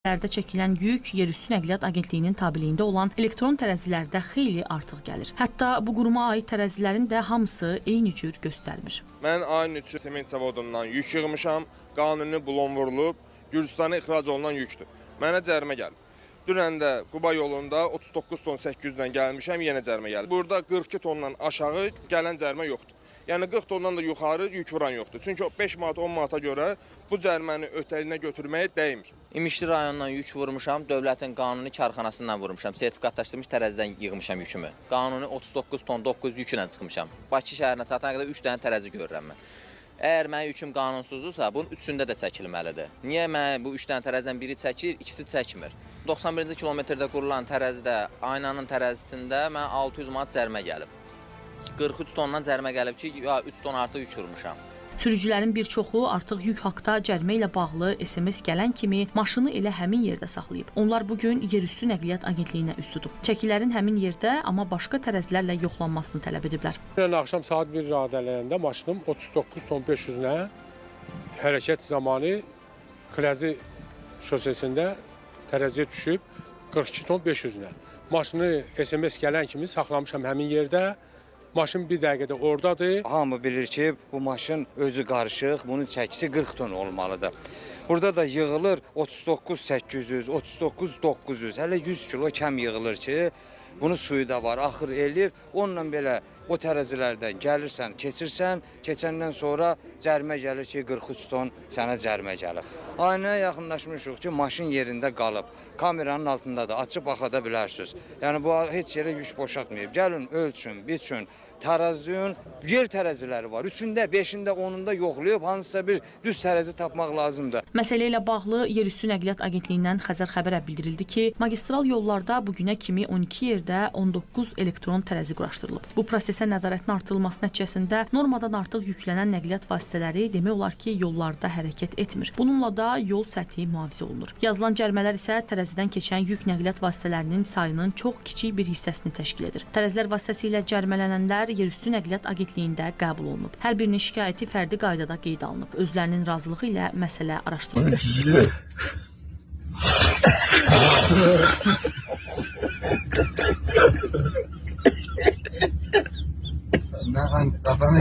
Lərdə çəkilən yük Yerüstü Nəqliyyat Agentliyinin tabeliyində olan elektron tərəzilərdə xeyli artıq gəlir. Hətta bu quruma aid tərəzilərin də hamısı eyni cür göstərmir. Mən ayın 3-ü sement zavodundan yük yığmışam, qanuni bulon vurulub, Gürcüstana ixrac olunan yükdür. Mənə cərimə gəlib. Dünən də Quba yolunda 39 ton 800-dən gəlmişəm, yenə cərimə gəlib. Burada 42 tondan aşağı gələn cərimə yoxdur. Yəni 40 tondan da yuxarı yük vuran yoxdur. Çünki 5 manat 10 manata görə bu cəriməni ötəlinə götürməyə dəymir. İmişli rayonundan yük vurmuşam, dövlətin qanuni karxanasından vurmuşam. Sertifikatlaşdırılmış tərəzidən yığmışam yükümü. Qanuni 39 ton 9 yüklə çıxmışam. Bakı şəhərinə çatana qədər 3 dənə tərəzi görürəm mən. Əgər mənim yüküm qanunsuzdursa, bunun üçündə də çəkilməlidir. Niyə mən bu 3 dənə tərəzidən biri çəkir, ikisi çəkmir? 91-ci kilometrdə qurulan tərəzidə, aynanın tərəzisində mən 600 manat cərimə gəlib. 43 tondan cərimə gəlib ki, 3 ton artıq yük vurmuşam. Sürücülərin bir çoxu artıq yük haqda cərimə ilə bağlı SMS gələn kimi maşını elə həmin yerdə saxlayıb. Onlar bugün Yerüstü Nəqliyyat Agentliyinə üst tutub. Çəkilərin həmin yerdə, amma başqa tərəzilərlə yoxlanmasını tələb ediblər. Dünən axşam saat 1 radələrində maşınım 39 ton 500-lə hərəkət zamanı Klazi şosesində tərəziyə düşüb 42 ton 500-lə. Maşını SMS gələn kimi saxlamışam həmin yerdə. Maşın bir dəqiqədə oradadır. Hamı bilir ki, bu maşın özü qarışıq, bunun çəkisi 40 ton olmalıdır. Burada da yığılır 39 800, 39 900, hələ 100 kilo kəm yığılır ki, bunun suyu da var, axır eləyir. Onunla belə o tərəzilərdən gəlirsən, keçirsən, keçəndən sonra cərimə gəlir ki, 43 ton sənə cərimə gəlir. Aynaya yaxınlaşmışıq ki, maşın yerində qalıb. Kameranın altındadır, açıb baxa da bilərsiniz. Yəni bu heç yerə yük boşaltmayıb. Gəlin, ölçün, biçün, tərəziyün, yer tərəziləri var. 3-ündə, 5-ində, 10-unda yoxlayıb, hansısa bir düz tərəzi tapmaq lazımdır. Məsələ ilə bağlı Yerüstü Nəqliyyat Agentliyindən Xəzər xəbərə bildirildi ki, magistral yollarda bugünə kimi 12 yerdə 19 elektron tərəzi quraşdırılıb. Bu prosesə nəzarətin artırılması nəticəsində normadan artıq yüklənən nəqliyyat vasitələri demək olar ki, yollarda hərəkət etmir. Bununla da yol səthi mühafizə olunur. Yazılan cərimələr isə tərəzidən keçən yük nəqliyyat vasitələrinin sayının çox kiçik bir hissəsini təşkil edir. Tərəzilər vasitəsilə cərimələnənlər Yerüstü Nəqliyyat Agentliyində qəbul olunub. Hər birinin şikayəti fərdi qaydada qeydə alınıb. Özlərinin razılığı ilə məsələ araşdırılır. Ben